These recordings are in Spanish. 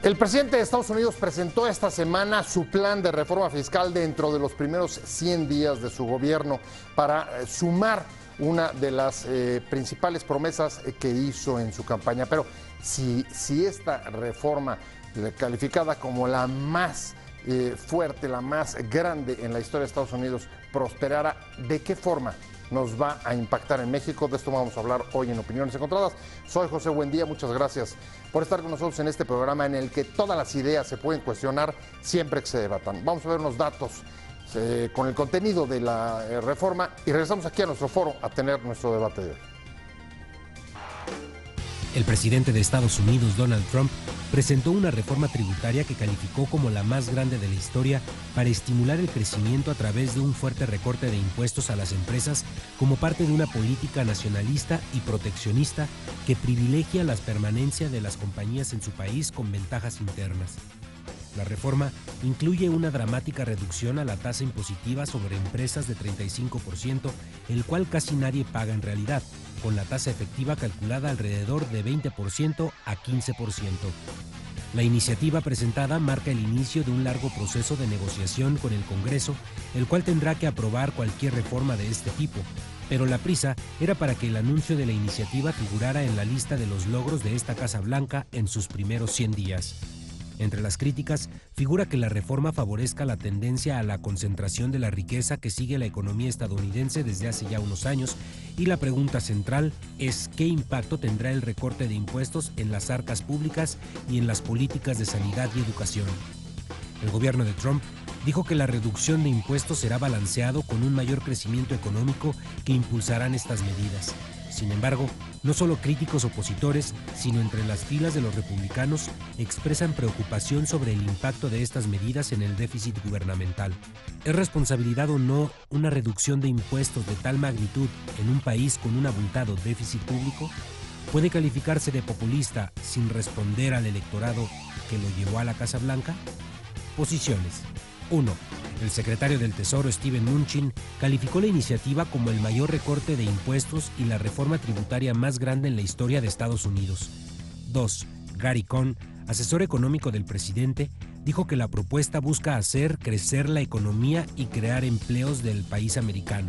El presidente de Estados Unidos presentó esta semana su plan de reforma fiscal dentro de los primeros 100 días de su gobierno para sumar una de las principales promesas que hizo en su campaña. Pero si esta reforma, calificada como la más fuerte, la más grande en la historia de Estados Unidos, prosperara, ¿de qué forma nos va a impactar en México? De esto vamos a hablar hoy en Opiniones Encontradas. Soy José Buendía, muchas gracias por estar con nosotros en este programa en el que todas las ideas se pueden cuestionar siempre que se debatan. Vamos a ver unos datos con el contenido de la reforma y regresamos aquí a nuestro foro a tener nuestro debate de hoy. El presidente de Estados Unidos, Donald Trump, presentó una reforma tributaria que calificó como la más grande de la historia para estimular el crecimiento a través de un fuerte recorte de impuestos a las empresas como parte de una política nacionalista y proteccionista que privilegia la permanencia de las compañías en su país con ventajas internas. La reforma incluye una dramática reducción a la tasa impositiva sobre empresas de 35%, el cual casi nadie paga en realidad, con la tasa efectiva calculada alrededor de 20% a 15%. La iniciativa presentada marca el inicio de un largo proceso de negociación con el Congreso, el cual tendrá que aprobar cualquier reforma de este tipo, pero la prisa era para que el anuncio de la iniciativa figurara en la lista de los logros de esta Casa Blanca en sus primeros 100 días. Entre las críticas figura que la reforma favorezca la tendencia a la concentración de la riqueza que sigue la economía estadounidense desde hace ya unos años, y la pregunta central es ¿qué impacto tendrá el recorte de impuestos en las arcas públicas y en las políticas de sanidad y educación? El gobierno de Trump dijo que la reducción de impuestos será balanceado con un mayor crecimiento económico que impulsarán estas medidas. Sin embargo, no solo críticos opositores, sino entre las filas de los republicanos expresan preocupación sobre el impacto de estas medidas en el déficit gubernamental. ¿Es responsabilidad o no una reducción de impuestos de tal magnitud en un país con un abultado déficit público? ¿Puede calificarse de populista sin responder al electorado que lo llevó a la Casa Blanca? Posiciones. 1. El secretario del Tesoro, Steven Mnuchin, calificó la iniciativa como el mayor recorte de impuestos y la reforma tributaria más grande en la historia de Estados Unidos. 2. Gary Cohn, asesor económico del presidente, dijo que la propuesta busca hacer crecer la economía y crear empleos del país americano.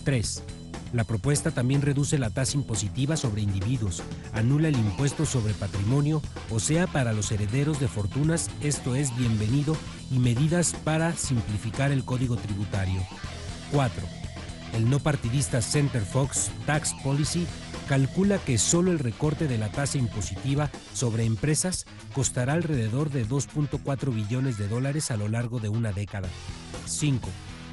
3. La propuesta también reduce la tasa impositiva sobre individuos, anula el impuesto sobre patrimonio, o sea, para los herederos de fortunas, esto es bienvenido, y medidas para simplificar el código tributario. 4. El no partidista Center Fox Tax Policy calcula que solo el recorte de la tasa impositiva sobre empresas costará alrededor de $2.4 billones a lo largo de una década. 5.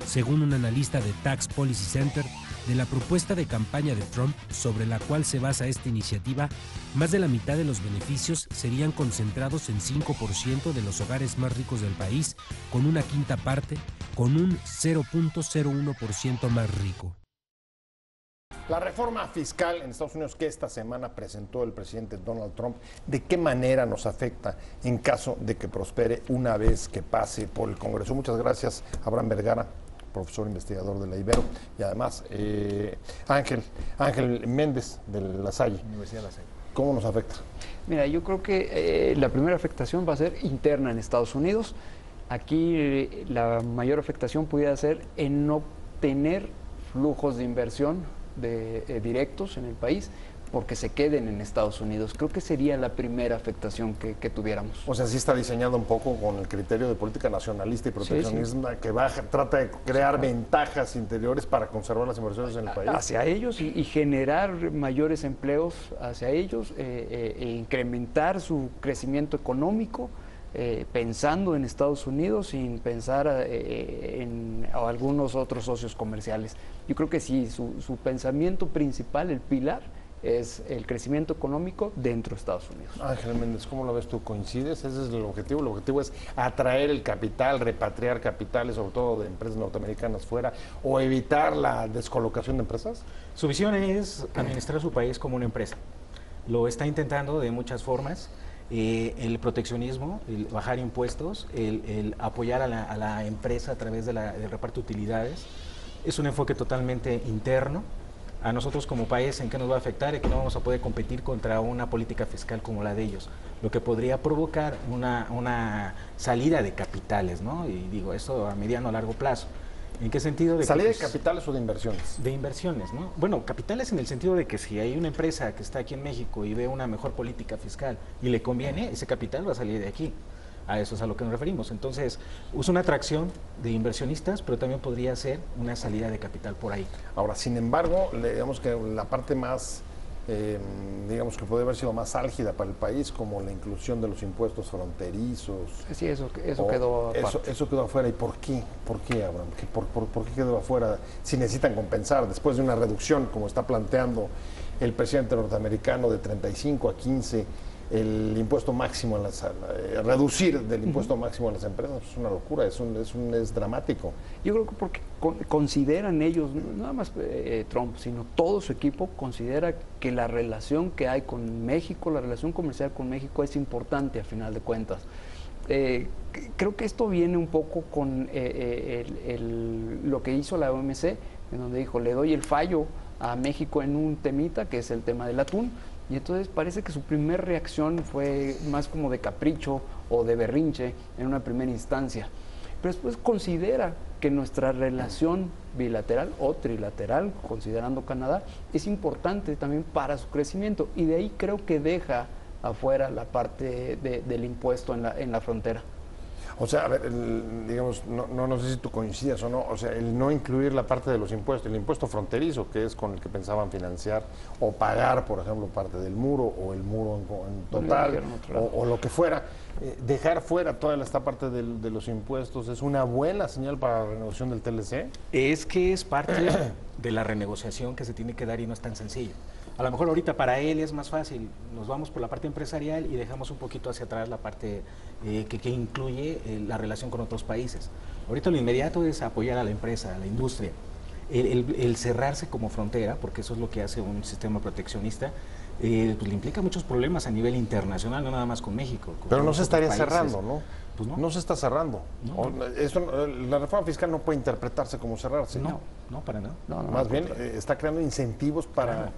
Según un analista de Tax Policy Center, de la propuesta de campaña de Trump sobre la cual se basa esta iniciativa, más de la mitad de los beneficios serían concentrados en 5% de los hogares más ricos del país, con una quinta parte con un 0.01% más rico. La reforma fiscal en Estados Unidos que esta semana presentó el presidente Donald Trump, ¿de qué manera nos afecta en caso de que prospere una vez que pase por el Congreso? Muchas gracias, Abraham Vergara, profesor investigador de la Ibero, y además Ángel Méndez de La Salle. Universidad de La Salle. ¿Cómo nos afecta? Mira, yo creo que la primera afectación va a ser interna en Estados Unidos. Aquí la mayor afectación pudiera ser en no tener flujos de inversión directos en el país, porque se queden en Estados Unidos. Creo que sería la primera afectación que tuviéramos. O sea, sí está diseñado un poco con el criterio de política nacionalista y proteccionismo, sí. Que trata de crear ventajas interiores para conservar las inversiones en el país. Hacia ellos y generar mayores empleos hacia ellos, e incrementar su crecimiento económico, pensando en Estados Unidos sin pensar en algunos otros socios comerciales. Yo creo que sí, su pensamiento principal, el pilar, es el crecimiento económico dentro de Estados Unidos. Ángel Méndez, ¿cómo lo ves tú? ¿Coincides? ¿Ese es el objetivo? El objetivo es atraer el capital, repatriar capitales, sobre todo de empresas norteamericanas fuera, o evitar la descolocación de empresas. Su visión es administrar su país como una empresa. Lo está intentando de muchas formas. El proteccionismo, el bajar impuestos, el apoyar a la empresa a través del reparto de utilidades. Es un enfoque totalmente interno. a nosotros como país en qué nos va a afectar y que no vamos a poder competir contra una política fiscal como la de ellos, lo que podría provocar una salida de capitales, ¿no? Y digo, eso a mediano o largo plazo. ¿En qué sentido? ¿Salida de capitales o de inversiones? De inversiones, ¿no? Bueno, capitales en el sentido de que si hay una empresa que está aquí en México y ve una mejor política fiscal y le conviene, ese capital va a salir de aquí. A eso es a lo que nos referimos. Entonces, es una atracción de inversionistas, pero también podría ser una salida de capital por ahí. Ahora, sin embargo, digamos que la parte más, digamos que puede haber sido más álgida para el país, como la inclusión de los impuestos fronterizos. Sí, eso quedó aparte. Eso quedó afuera. ¿Y por qué? ¿Por qué, Abraham? ¿Por qué quedó afuera? Si necesitan compensar después de una reducción, como está planteando el presidente norteamericano, de 35 a 15, el impuesto máximo, reducir del impuesto máximo a las empresas, es una locura, es dramático. Yo creo que porque consideran ellos, no nada más Trump, sino todo su equipo considera que la relación que hay con México, la relación comercial con México es importante a final de cuentas. Creo que esto viene un poco con lo que hizo la OMC, en donde dijo, le doy el fallo a México en un temita, que es el tema del atún. Y entonces parece que su primera reacción fue más como de capricho o de berrinche en una primera instancia. Pero después considera que nuestra relación bilateral o trilateral, considerando Canadá, es importante también para su crecimiento. Y de ahí creo que deja afuera la parte del impuesto en la frontera. O sea, a ver, digamos, no sé si tú coincides o no, o sea, el no incluir la parte de los impuestos, el impuesto fronterizo, que es con el que pensaban financiar o pagar, por ejemplo, parte del muro o el muro en total o lo que fuera, dejar fuera toda esta parte de los impuestos, ¿es una buena señal para la renegociación del TLC? Es que es parte de la renegociación que se tiene que dar y no es tan sencillo. A lo mejor ahorita para él es más fácil, nos vamos por la parte empresarial y dejamos un poquito hacia atrás la parte que incluye la relación con otros países. Ahorita lo inmediato es apoyar a la empresa, a la industria. El cerrarse como frontera, porque eso es lo que hace un sistema proteccionista, pues le implica muchos problemas a nivel internacional, no nada más con México. Pero no se estaría cerrando, ¿no? Pues no. No se está cerrando. No. La reforma fiscal no puede interpretarse como cerrarse. No, para nada. Más bien está creando incentivos para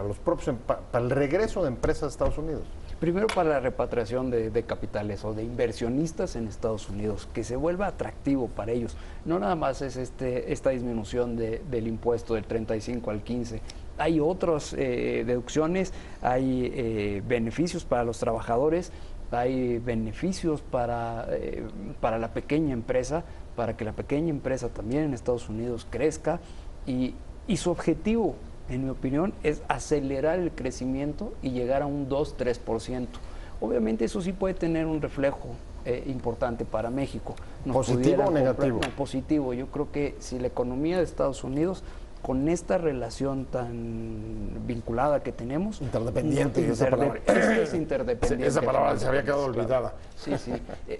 los propios, para el regreso de empresas a Estados Unidos. Primero para la repatriación de capitales o de inversionistas en Estados Unidos, que se vuelva atractivo para ellos. No nada más es esta disminución del impuesto del 35 al 15. Hay otras deducciones, hay beneficios para los trabajadores, hay beneficios para la pequeña empresa, para que la pequeña empresa también en Estados Unidos crezca y su objetivo, en mi opinión, es acelerar el crecimiento y llegar a un 2-3%. Obviamente eso sí puede tener un reflejo importante para México. ¿Positivo o negativo? No, positivo. Yo creo que si la economía de Estados Unidos, con esta relación tan vinculada que tenemos... Interdependiente. Es interdependiente. Esa palabra se había quedado olvidada. Sí, sí.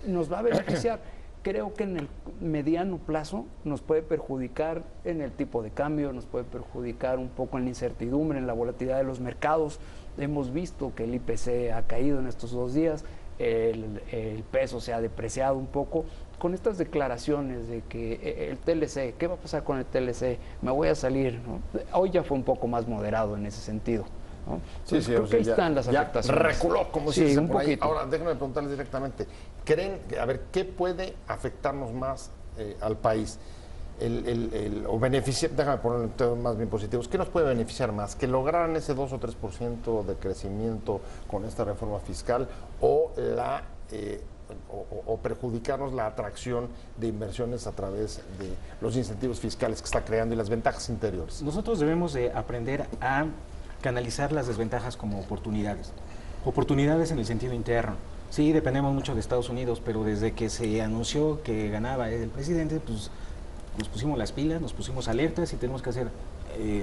Nos va a beneficiar. Creo que en el mediano plazo nos puede perjudicar en el tipo de cambio, nos puede perjudicar un poco en la incertidumbre, en la volatilidad de los mercados. Hemos visto que el IPC ha caído en estos 2 días, el peso se ha depreciado un poco. Con estas declaraciones de que el TLC, ¿qué va a pasar con el TLC? Me voy a salir, ¿no? Hoy ya fue un poco más moderado en ese sentido, ¿no? Sí, creo que ahí están las afectaciones. Reculó, como se dice un por ahí. poquito. Ahora, déjenme preguntarles directamente. ¿Creen, a ver, qué puede afectarnos más al país? O beneficiar, déjame ponerlo en términos más bien positivos, ¿qué nos puede beneficiar más? ¿Que lograran ese 2 o 3% de crecimiento con esta reforma fiscal o perjudicarnos la atracción de inversiones a través de los incentivos fiscales que está creando y las ventajas interiores? Nosotros debemos de aprender a canalizar las desventajas como oportunidades. Oportunidades en el sentido interno. Sí, dependemos mucho de Estados Unidos, pero desde que se anunció que ganaba el presidente, pues nos pusimos las pilas, nos pusimos alertas y tenemos que hacer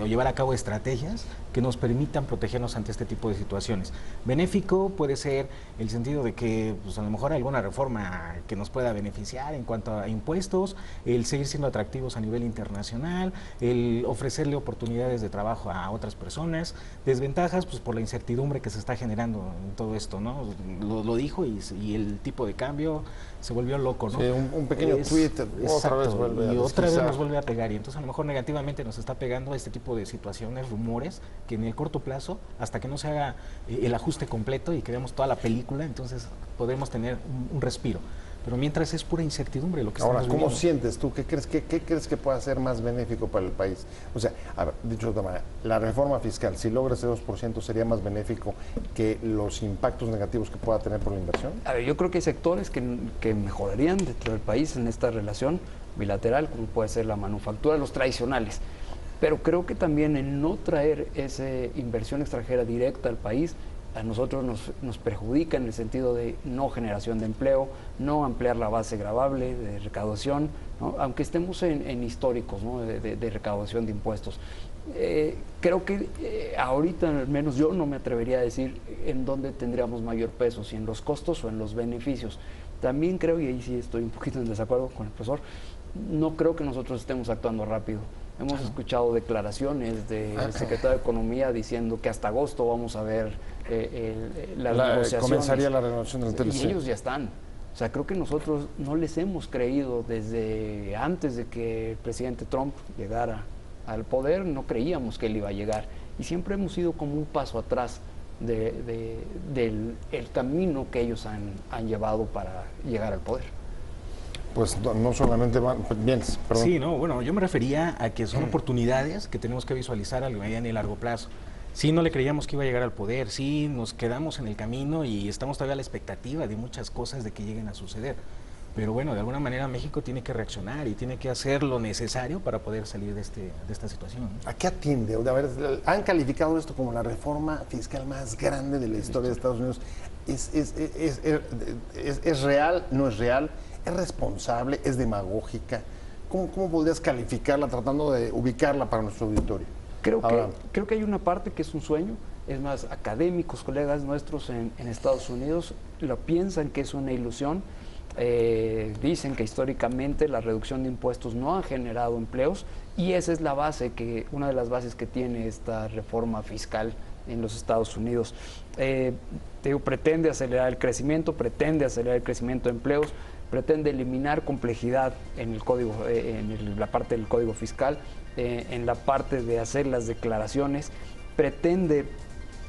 o llevar a cabo estrategias que nos permitan protegernos ante este tipo de situaciones. Benéfico puede ser el sentido de que pues, a lo mejor alguna reforma que nos pueda beneficiar en cuanto a impuestos, el seguir siendo atractivos a nivel internacional, el ofrecerle oportunidades de trabajo a otras personas. Desventajas, pues por la incertidumbre que se está generando en todo esto, ¿no? Lo dijo y el tipo de cambio se volvió loco, ¿no? Sí, un pequeño tweet, otra vez vuelve a y otra vez nos vuelve a pegar, y entonces a lo mejor negativamente nos está pegando este tipo de situaciones, rumores, que en el corto plazo, hasta que no se haga el ajuste completo y que veamos toda la película, entonces podremos tener un respiro. Pero mientras es pura incertidumbre lo que Ahora, estamos ¿cómo viviendo. sientes tú? ¿Qué crees que pueda ser más benéfico para el país? O sea, a ver, dicho de otra manera, la reforma fiscal, si logra ese 2%, ¿sería más benéfico que los impactos negativos que pueda tener por la inversión? A ver, yo creo que hay sectores que mejorarían dentro del país en esta relación bilateral, como puede ser la manufactura, los tradicionales. Pero creo que también el no traer esa inversión extranjera directa al país a nosotros nos perjudica en el sentido de no generación de empleo, no ampliar la base gravable de recaudación, ¿no? Aunque estemos en históricos, ¿no? de recaudación de impuestos. Creo que ahorita al menos yo no me atrevería a decir en dónde tendríamos mayor peso, si en los costos o en los beneficios. También creo, y ahí sí estoy un poquito en desacuerdo con el profesor, no creo que nosotros estemos actuando rápido. Hemos escuchado declaraciones del secretario de Economía diciendo que hasta agosto vamos a ver las negociaciones. Comenzaría la renovación del TLC. Y ellos ya están. O sea, creo que nosotros no les hemos creído desde antes de que el presidente Trump llegara al poder, no creíamos que él iba a llegar. Y siempre hemos ido como un paso atrás del camino que ellos han llevado para llegar al poder. Pues no solamente van, bien, perdón. Sí, no, bueno, yo me refería a que son oportunidades que tenemos que visualizar a mediano y largo plazo. Sí, no le creíamos que iba a llegar al poder, sí, nos quedamos en el camino y estamos todavía a la expectativa de muchas cosas de que lleguen a suceder. Pero bueno, de alguna manera México tiene que reaccionar y tiene que hacer lo necesario para poder salir de esta situación, ¿no? ¿A qué atiende? A ver, han calificado esto como la reforma fiscal más grande de la historia de Estados Unidos. ¿Es real? ¿No es real? ¿Es responsable? ¿Es demagógica? ¿Cómo podrías calificarla tratando de ubicarla para nuestro auditorio? Creo que hay una parte que es un sueño. Es más, académicos, colegas nuestros en Estados Unidos lo piensan que es una ilusión. Dicen que históricamente la reducción de impuestos no ha generado empleos y esa es la base, una de las bases que tiene esta reforma fiscal en los Estados Unidos. Pretende acelerar el crecimiento de empleos, pretende eliminar complejidad en el código, la parte del código fiscal, en la parte de hacer las declaraciones, pretende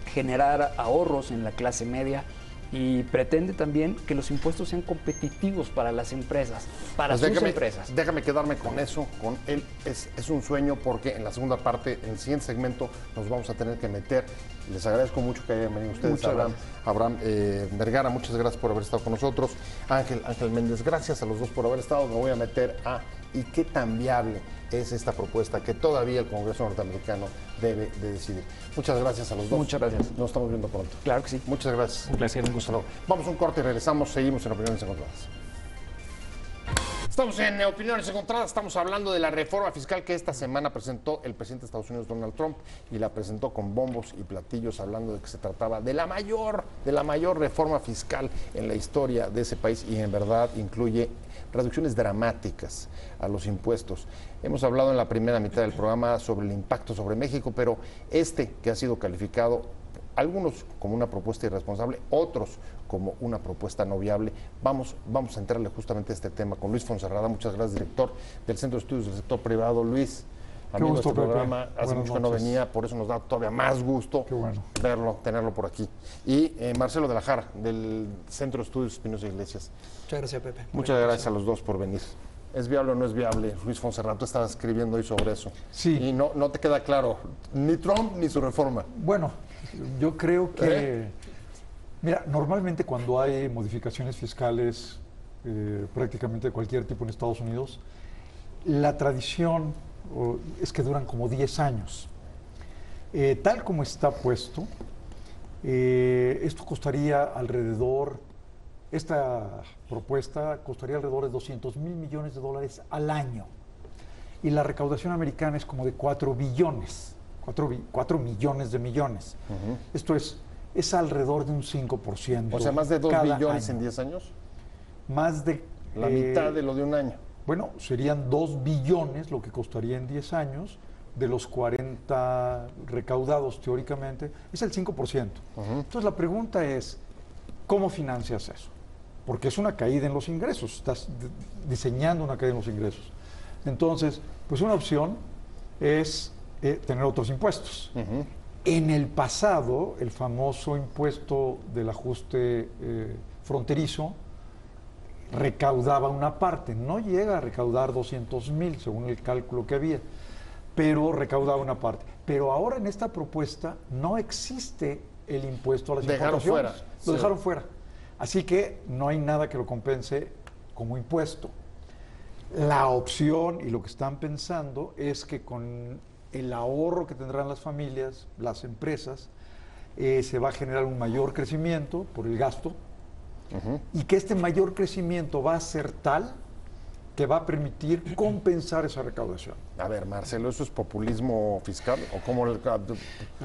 generar ahorros en la clase media y pretende también que los impuestos sean competitivos para las empresas, para sus empresas. Déjame quedarme con eso, con él. Es un sueño porque en la segunda parte, en el siguiente segmento, nos vamos a tener que meter. Les agradezco mucho que hayan venido ustedes. Abraham Vergara, muchas gracias por haber estado con nosotros. Ángel Méndez, gracias a los dos por haber estado. Me voy a meter ¿y qué tan viable es esta propuesta que todavía el Congreso norteamericano debe de decidir? Muchas gracias a los dos. Muchas gracias. Nos estamos viendo pronto. Claro que sí. Muchas gracias. Un placer, un gusto. Vamos a un corte y regresamos. Seguimos en Opiniones Encontradas. Estamos en Opiniones Encontradas, estamos hablando de la reforma fiscal que esta semana presentó el presidente de Estados Unidos, Donald Trump, y la presentó con bombos y platillos, hablando de que se trataba de la mayor reforma fiscal en la historia de ese país y en verdad incluye reducciones dramáticas a los impuestos. Hemos hablado en la primera mitad del programa sobre el impacto sobre México, pero que ha sido calificado, algunos como una propuesta irresponsable, otros como una propuesta no viable. Vamos a entrarle justamente a este tema con Luis Fonserrada. Muchas gracias, director del Centro de Estudios del Sector Privado. Luis, amigo de este programa, hace mucho que no venía, por eso nos da todavía más gusto tenerlo por aquí. Y Marcelo de la Jara, del Centro de Estudios Espinosa Iglesias. Muchas gracias, Pepe. Muchas gracias a los dos por venir. ¿Es viable o no es viable? Luis Fonserrada, tú estabas escribiendo hoy sobre eso. Sí. Y no te queda claro ni Trump ni su reforma. Bueno, yo creo que... Mira, normalmente cuando hay modificaciones fiscales prácticamente de cualquier tipo en Estados Unidos, la tradición es que duran como 10 años. Tal como está puesto, esto costaría esta propuesta costaría alrededor de $200 mil millones al año. Y la recaudación americana es como de 4 billones, 4 millones de millones. Esto es alrededor de un 5%. O sea, más de 2 billones en 10 años. Más de... La mitad de lo de un año. Bueno, serían 2 billones lo que costaría en 10 años, de los 40 recaudados teóricamente, es el 5%. Entonces la pregunta es, ¿cómo financias eso? Porque es una caída en los ingresos, estás diseñando una caída en los ingresos. Entonces, pues una opción es tener otros impuestos. En el pasado, el famoso impuesto del ajuste fronterizo recaudaba una parte, no llega a recaudar 200,000 según el cálculo que había, pero recaudaba una parte. Pero ahora en esta propuesta no existe el impuesto a las importaciones. Lo dejaron fuera. Así que no hay nada que lo compense como impuesto. La opción y lo que están pensando es que con el ahorro que tendrán las familias, las empresas, se va a generar un mayor crecimiento por el gasto y que este mayor crecimiento va a ser tal que va a permitir compensar esa recaudación. A ver, Marcelo, ¿eso es populismo fiscal? ¿O cómo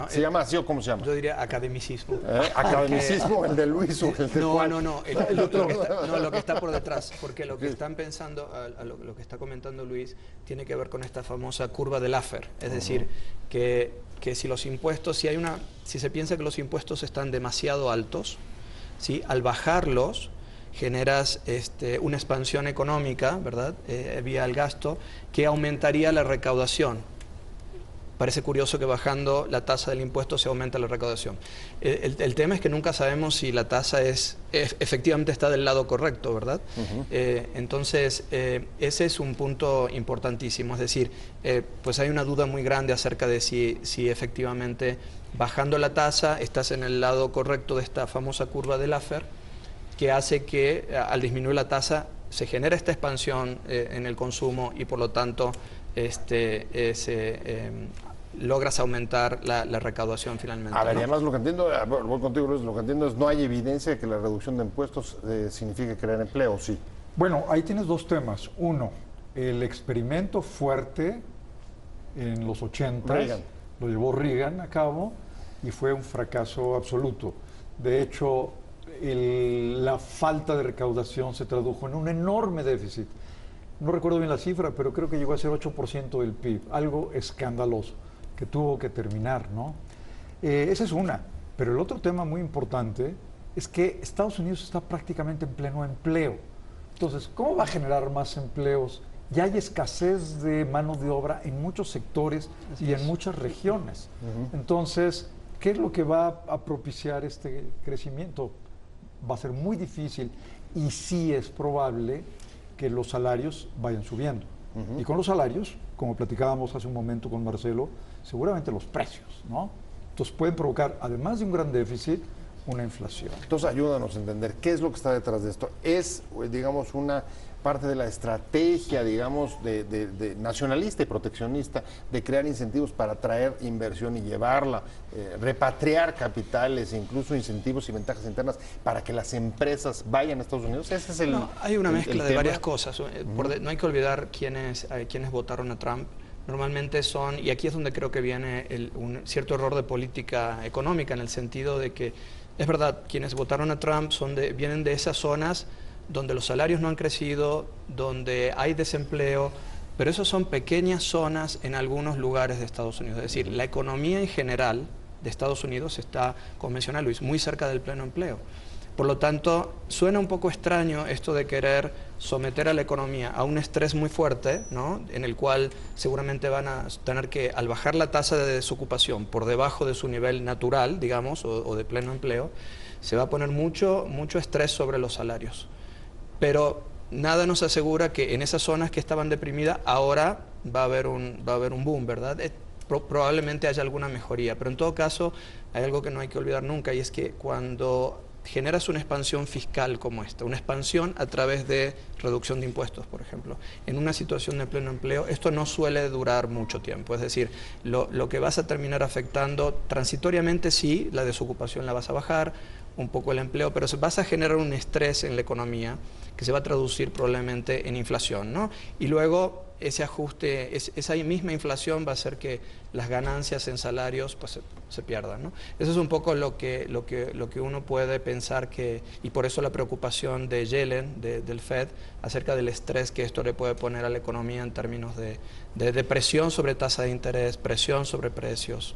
se llama así o cómo se llama? Yo diría academicismo. ¿Academicismo, el de Luis o el de Juan? No, lo que está por detrás, porque lo que están pensando, lo que está comentando Luis, tiene que ver con esta famosa curva de Laffer, es decir, que si los impuestos, si se piensa que los impuestos están demasiado altos, ¿sí? Al bajarlos, generas una expansión económica, ¿verdad? Vía el gasto, que aumentaría la recaudación. Parece curioso que bajando la tasa del impuesto se aumenta la recaudación. El tema es que nunca sabemos si la tasa efectivamente está del lado correcto, ¿verdad? Entonces, ese es un punto importantísimo. Es decir, pues hay una duda muy grande acerca de si efectivamente bajando la tasa estás en el lado correcto de esta famosa curva de Laffer, que hace que al disminuir la tasa se genera esta expansión en el consumo y por lo tanto logras aumentar la recaudación finalmente. A ver, ¿no? y además lo que entiendo, voy contigo Luis, lo que entiendo es no hay evidencia de que la reducción de impuestos signifique crear empleo, ¿sí? Bueno, ahí tienes dos temas. Uno, el experimento fuerte en los 80 lo llevó Reagan a cabo y fue un fracaso absoluto. De hecho, la falta de recaudación se tradujo en un enorme déficit. No recuerdo bien la cifra, pero creo que llegó a ser 8% del PIB, algo escandaloso, que tuvo que terminar, ¿no? Esa es una. Pero el otro tema muy importante es que Estados Unidos está prácticamente en pleno empleo. Entonces, ¿cómo va a generar más empleos? Ya hay escasez de mano de obra en muchos sectores y en muchas regiones. Entonces, ¿qué es lo que va a propiciar este crecimiento? Va a ser muy difícil y sí es probable que los salarios vayan subiendo. Y con los salarios, como platicábamos hace un momento con Marcelo, seguramente los precios, ¿no? Entonces pueden provocar, además de un gran déficit, una inflación. Entonces ayúdanos a entender qué es lo que está detrás de esto. Es, digamos, una parte de la estrategia, digamos, de nacionalista y proteccionista, de crear incentivos para atraer inversión y llevarla, repatriar capitales, incluso incentivos y ventajas internas para que las empresas vayan a Estados Unidos. Ese es hay una mezcla de varias cosas. No hay que olvidar quienes votaron a Trump. Normalmente son, y aquí es donde creo que viene un cierto error de política económica, en el sentido de que, es verdad, quienes votaron a Trump vienen de esas zonas donde los salarios no han crecido, donde hay desempleo, pero esas son pequeñas zonas en algunos lugares de Estados Unidos. Es decir, la economía en general de Estados Unidos está, como menciona Luis, muy cerca del pleno empleo. Por lo tanto, suena un poco extraño esto de querer someter a la economía a un estrés muy fuerte, ¿no? En el cual seguramente van a tener que, al bajar la tasa de desocupación por debajo de su nivel natural, digamos, o de pleno empleo, se va a poner mucho estrés sobre los salarios. Pero nada nos asegura que en esas zonas que estaban deprimidas ahora va a haber un boom, ¿verdad? Probablemente haya alguna mejoría, pero en todo caso hay algo que no hay que olvidar nunca, y es que cuando generas una expansión fiscal como esta, una expansión a través de reducción de impuestos, por ejemplo, en una situación de pleno empleo, esto no suele durar mucho tiempo. Es decir, lo que vas a terminar afectando transitoriamente, sí, la desocupación la vas a bajar, un poco el empleo, pero vas a generar un estrés en la economía que se va a traducir probablemente en inflación, ¿no? Y luego ese ajuste, esa misma inflación va a hacer que las ganancias en salarios pues, se pierdan, ¿no? Eso es un poco lo que uno puede pensar y por eso la preocupación de Yellen, del Fed, acerca del estrés que esto le puede poner a la economía en términos de presión sobre tasa de interés, presión sobre precios.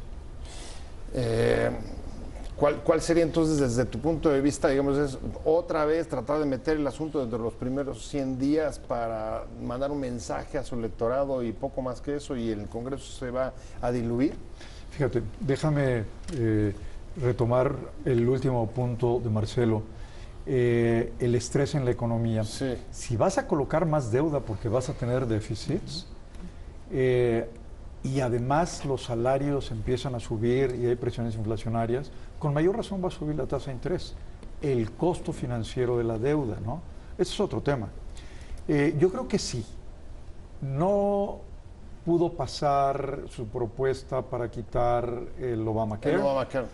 ¿Cuál sería entonces, desde tu punto de vista, digamos, es otra vez tratar de meter el asunto dentro de los primeros 100 días para mandar un mensaje a su electorado y poco más que eso, y el Congreso se va a diluir? Fíjate, déjame retomar el último punto de Marcelo, el estrés en la economía. Sí. Si vas a colocar más deuda porque vas a tener déficits, y además los salarios empiezan a subir y hay presiones inflacionarias, con mayor razón va a subir la tasa de interés, el costo financiero de la deuda, ¿no? Ese es otro tema. Yo creo que sí. No pudo pasar su propuesta para quitar el Obamacare. El Obamacare.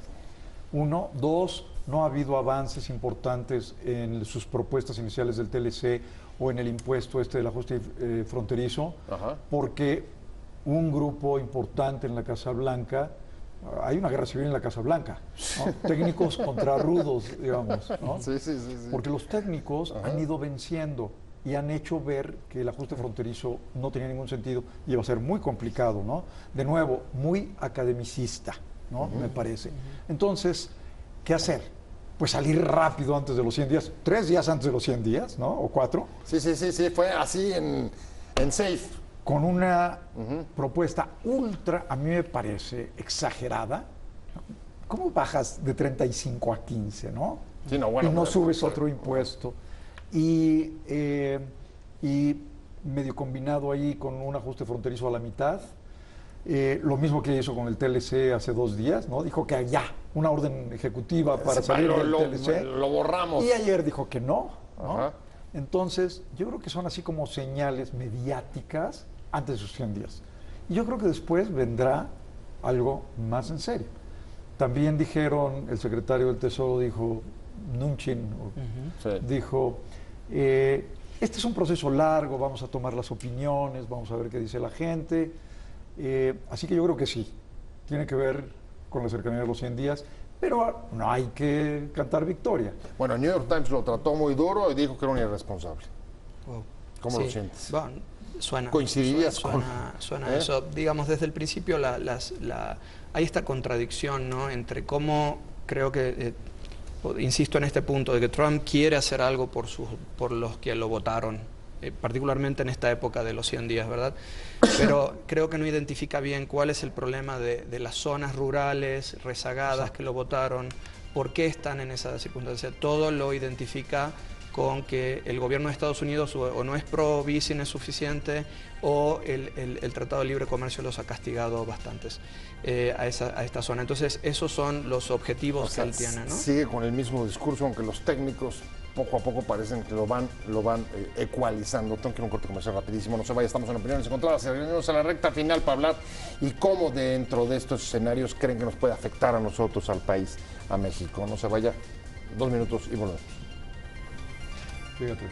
Uno. Dos, no ha habido avances importantes en sus propuestas iniciales del TLC o en el impuesto del ajuste fronterizo, Ajá. porque un grupo importante en la Casa Blanca, hay una guerra civil en la Casa Blanca, ¿no? Técnicos contra rudos, digamos, ¿no? Sí. Porque los técnicos Ajá. han ido venciendo y han hecho ver que el ajuste fronterizo no tenía ningún sentido y iba a ser muy complicado, ¿no? De nuevo, muy academicista, ¿no? Me parece. Entonces, ¿qué hacer? Pues salir rápido antes de los 100 días, 3 días antes de los 100 días, ¿no? O 4. Sí, fue así en safe. Con una propuesta ultra, a mí me parece exagerada. ¿Cómo bajas de 35 a 15, no? Sí, no, bueno, y no pero, subes otro impuesto. Y medio combinado ahí con un ajuste fronterizo a la mitad. Lo mismo que hizo con el TLC hace 2 días, ¿no? Dijo que ya, una orden ejecutiva para salir del TLC. Lo borramos. Y ayer dijo que no, ¿no? Ajá. Entonces, yo creo que son así como señales mediáticas antes de sus 100 días. Y yo creo que después vendrá algo más en serio. También dijeron, el secretario del Tesoro dijo, Mnuchin, Sí. dijo, este es un proceso largo, vamos a tomar las opiniones, vamos a ver qué dice la gente. Así que yo creo que sí, tiene que ver con la cercanía de los 100 días, pero no hay que cantar victoria. Bueno, el New York Times lo trató muy duro y dijo que era un irresponsable. Wow. ¿Cómo Sí. lo sientes? Bueno, ¿Coincidirías suena con eso? Digamos, desde el principio hay esta contradicción, ¿no? Entre cómo creo que, insisto en este punto, de que Trump quiere hacer algo por los que lo votaron, particularmente en esta época de los 100 días, ¿verdad? Pero creo que no identifica bien cuál es el problema de las zonas rurales rezagadas que lo votaron, por qué están en esa circunstancia. Todo lo identifica con que el gobierno de Estados Unidos o no es pro-business es suficiente, o el Tratado de Libre Comercio los ha castigado bastantes a esta zona. Entonces, esos son los objetivos que él tiene, ¿no? Sigue con el mismo discurso, aunque los técnicos poco a poco parecen que lo van ecualizando. Tengo que ir a un corte comercial rapidísimo, no se vaya, estamos en Opiniones Encontradas, seguimos a la recta final para hablar y cómo dentro de estos escenarios creen que nos puede afectar a nosotros, al país, a México. No se vaya, 2 minutos y volvemos. Fíjate.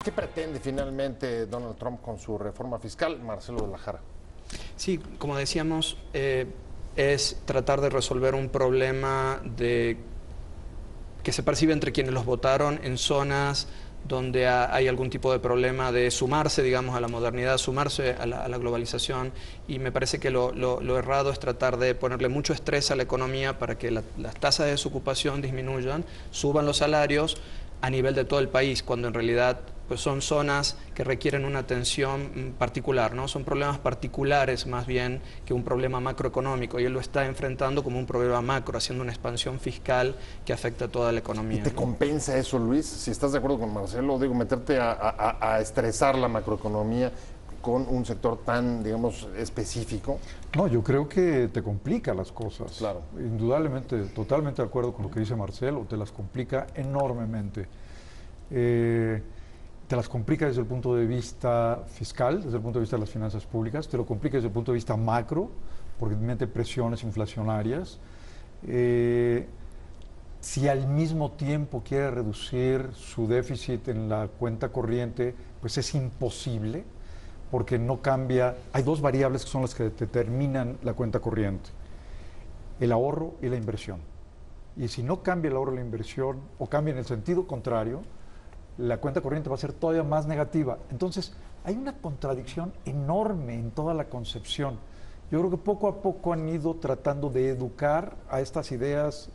¿Qué pretende finalmente Donald Trump con su reforma fiscal? Marcelo de la Jara. Sí, como decíamos, es tratar de resolver un problema que se percibe entre quienes los votaron en zonas donde hay algún tipo de problema de sumarse, digamos, a la modernidad, sumarse a la globalización, y me parece que lo errado es tratar de ponerle mucho estrés a la economía para que las tasas de desocupación disminuyan, suban los salarios a nivel de todo el país, cuando en realidad pues son zonas que requieren una atención particular, ¿no? Son problemas particulares más bien que un problema macroeconómico, y él lo está enfrentando como un problema macro, haciendo una expansión fiscal que afecta a toda la economía. ¿Y te compensa eso, Luis? Si estás de acuerdo con Marcelo, digo, meterte a estresar la macroeconomía con un sector tan, digamos, específico. No, yo creo que te complica las cosas. Claro. Indudablemente, totalmente de acuerdo con lo que dice Marcelo, te las complica enormemente. Te las complica desde el punto de vista fiscal, desde el punto de vista de las finanzas públicas, te lo complica desde el punto de vista macro, porque mete presiones inflacionarias. Si al mismo tiempo quiere reducir su déficit en la cuenta corriente, pues es imposible, porque no cambia. Hay 2 variables que son las que determinan la cuenta corriente: el ahorro y la inversión. Y si no cambia el ahorro y la inversión, o cambia en el sentido contrario, la cuenta corriente va a ser todavía más negativa. Entonces, hay una contradicción enorme en toda la concepción. yo creo que poco a poco han ido tratando de educar a estas ideas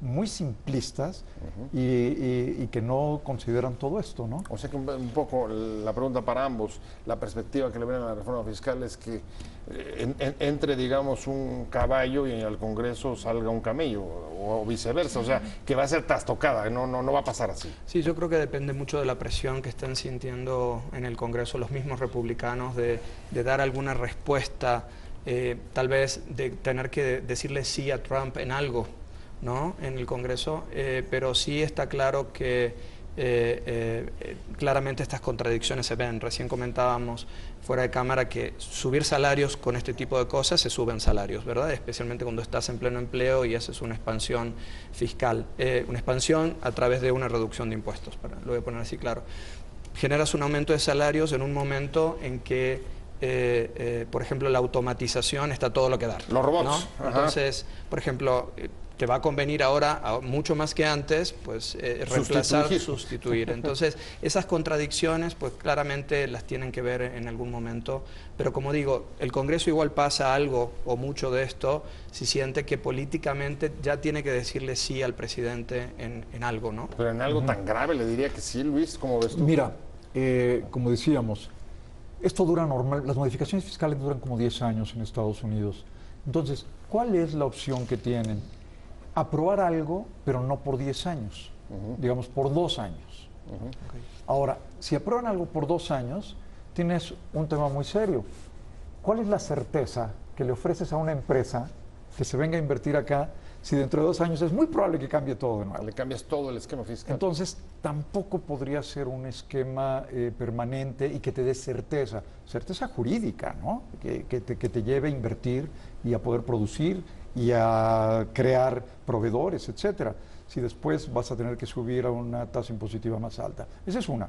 muy simplistas y que no consideran todo esto, ¿no? O sea que un poco la pregunta para ambos, la perspectiva que le ven a la reforma fiscal es que entre, digamos, un caballo y al Congreso salga un camello, o viceversa, o sea, que va a ser trastocada, no va a pasar así. Sí, yo creo que depende mucho de la presión que estén sintiendo en el Congreso los mismos republicanos de dar alguna respuesta, tal vez de tener que decirle sí a Trump en algo, ¿no? En el Congreso, pero sí está claro que claramente estas contradicciones se ven. Recién comentábamos fuera de cámara que subir salarios con este tipo de cosas se suben salarios, ¿verdad? Especialmente cuando estás en pleno empleo y haces una expansión fiscal, una expansión a través de una reducción de impuestos, lo voy a poner así claro. Generas un aumento de salarios en un momento en que por ejemplo, la automatización está todo lo que dar. Los robots. ¿No? Entonces, por ejemplo, te va a convenir ahora, mucho más que antes, pues reemplazar, sustituir. Entonces, esas contradicciones, pues claramente las tienen que ver en algún momento. Pero como digo, el Congreso igual pasa algo o mucho de esto si siente que políticamente ya tiene que decirle sí al presidente en algo, ¿no? Pero en algo tan grave le diría que sí, Luis, ¿cómo ves tú? Mira, como decíamos, esto dura normal, las modificaciones fiscales duran como 10 años en Estados Unidos. Entonces, ¿cuál es la opción que tienen? Aprobar algo, pero no por 10 años, digamos por 2 años. Okay. Ahora, si aprueban algo por 2 años, tienes un tema muy serio. ¿Cuál es la certeza que le ofreces a una empresa que se venga a invertir acá si dentro de 2 años es muy probable que cambie todo de nuevo? Le cambias todo el esquema fiscal. Entonces, tampoco podría ser un esquema permanente y que te dé certeza jurídica, ¿no? Que te lleve a invertir y a poder producir y a crear proveedores, etcétera, si después vas a tener que subir a una tasa impositiva más alta. Esa es una.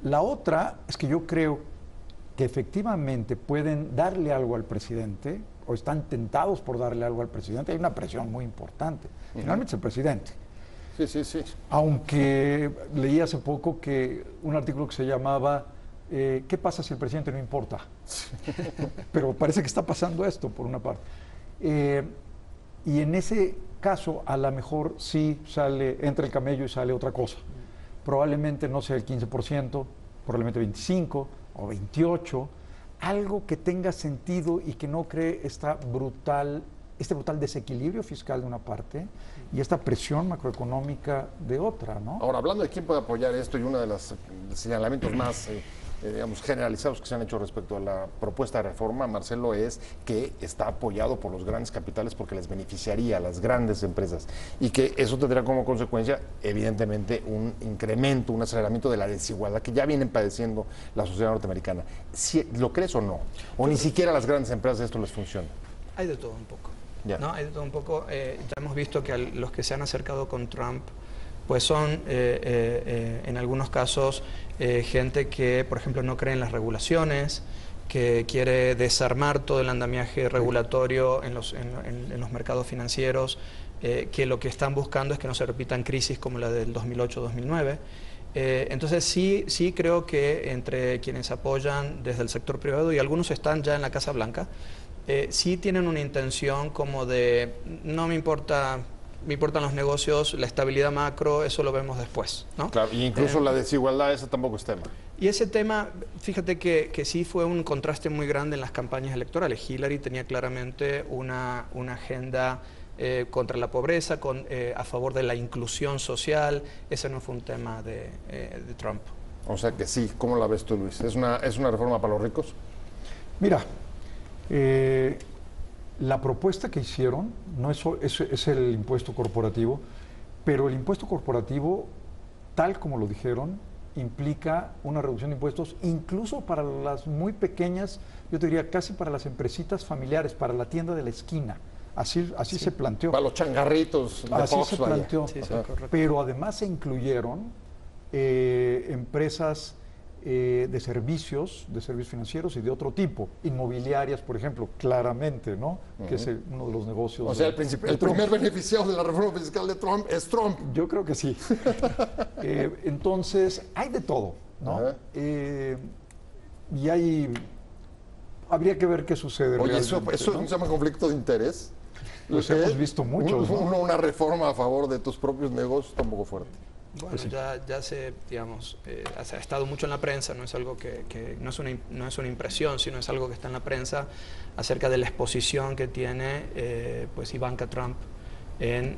La otra es que yo creo que efectivamente pueden darle algo al presidente, o están tentados por darle algo al presidente. Hay una presión muy importante. Finalmente es el presidente. Sí. Aunque leí hace poco que un artículo que se llamaba ¿qué pasa si el presidente no importa? Pero parece que está pasando esto, por una parte. Y en ese caso, a lo mejor sí entra el camello y sale otra cosa. Probablemente no sea el 15%, probablemente 25% o 28%, algo que tenga sentido y que no cree este brutal desequilibrio fiscal de una parte y esta presión macroeconómica de otra, ¿no? Ahora, hablando de quién puede apoyar esto, y uno de los señalamientos más digamos, generalizados que se han hecho respecto a la propuesta de reforma, Marcelo, es que está apoyado por los grandes capitales porque les beneficiaría a las grandes empresas y que eso tendrá como consecuencia, evidentemente, un incremento, un aceleramiento de la desigualdad que ya vienen padeciendo la sociedad norteamericana. ¿Lo crees o no? ¿O ni siquiera a las grandes empresas esto les funciona? Hay de todo un poco. ¿No? Hay de todo un poco. Ya hemos visto que los que se han acercado con Trump pues son en algunos casos gente que, por ejemplo, no cree en las regulaciones, que quiere desarmar todo el andamiaje regulatorio en los mercados financieros, que lo que están buscando es que no se repitan crisis como la del 2008-2009. Entonces sí creo que entre quienes apoyan desde el sector privado, y algunos están ya en la Casa Blanca, sí tienen una intención como de no me importan los negocios, la estabilidad macro, eso lo vemos después, ¿no? Claro, y incluso la desigualdad, ese tampoco es tema. Y ese tema, fíjate que sí fue un contraste muy grande en las campañas electorales. Hillary tenía claramente una agenda contra la pobreza, a favor de la inclusión social. Ese no fue un tema de Trump. O sea que sí, ¿cómo la ves tú, Luis? ¿Es una reforma para los ricos? Mira, la propuesta que hicieron no es el impuesto corporativo, pero el impuesto corporativo, tal como lo dijeron, implica una reducción de impuestos incluso para las muy pequeñas, yo te diría casi para las empresitas familiares, para la tienda de la esquina. Así se planteó. Para los changarritos de así Fox, se planteó. Sí, pero además se incluyeron empresas de servicios financieros y de otro tipo, inmobiliarias, por ejemplo, claramente, ¿no? Que es uno de los negocios. O sea, el primer beneficiado de la reforma fiscal de Trump es Trump. Yo creo que sí. Entonces, hay de todo, ¿no? Y hay habría que ver qué sucede. Oye, eso realmente, ¿no? se llama conflicto de interés. Pues hemos visto muchos, ¿no? Una reforma a favor de tus propios negocios está un poco fuerte. Bueno, Pues sí. ya se, digamos, ha estado mucho en la prensa, no es algo que no es una impresión, sino es algo que está en la prensa acerca de la exposición que tiene pues Ivanka Trump en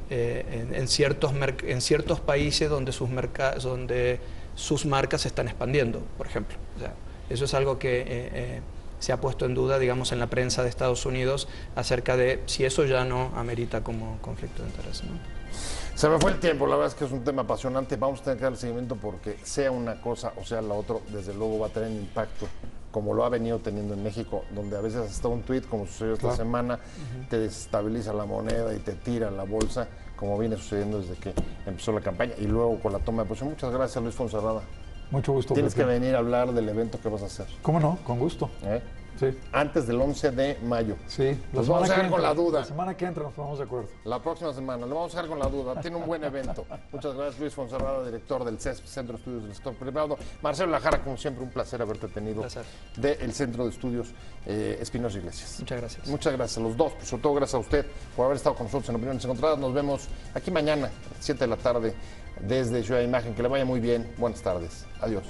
ciertos países donde sus marcas se están expandiendo, por ejemplo. O sea, eso es algo que se ha puesto en duda, digamos, en la prensa de Estados Unidos acerca de si eso ya no amerita como conflicto de interés, ¿no? Se me fue el tiempo, la verdad es que es un tema apasionante. Vamos a tener que dar seguimiento porque sea una cosa o sea la otra, desde luego va a tener impacto, como lo ha venido teniendo en México, donde a veces hasta un tuit, como sucedió esta semana, te desestabiliza la moneda y te tira la bolsa, como viene sucediendo desde que empezó la campaña. Y luego con la toma de posición. Muchas gracias, Luis Fonserrada. Mucho gusto. Tienes que Pepe. venir a hablar del evento que vas a hacer. ¿Cómo no? Con gusto. ¿Eh? Sí. Antes del 11 de mayo. Sí. Nos vamos a dejar con la duda. La semana que entra nos ponemos de acuerdo. La próxima semana, le vamos a dejar con la duda. Tiene un buen evento. Muchas gracias, Luis Fonserrada, director del CESP, Centro de Estudios del Sector Privado. Marcelo Lajara, como siempre, un placer haberte tenido del Centro de Estudios Espinosa Iglesias. Muchas gracias. Muchas gracias a los dos, pero sobre todo gracias a usted por haber estado con nosotros en Opiniones Encontradas. Nos vemos aquí mañana, 7 de la tarde, desde Ciudad de Imagen. Que le vaya muy bien. Buenas tardes. Adiós.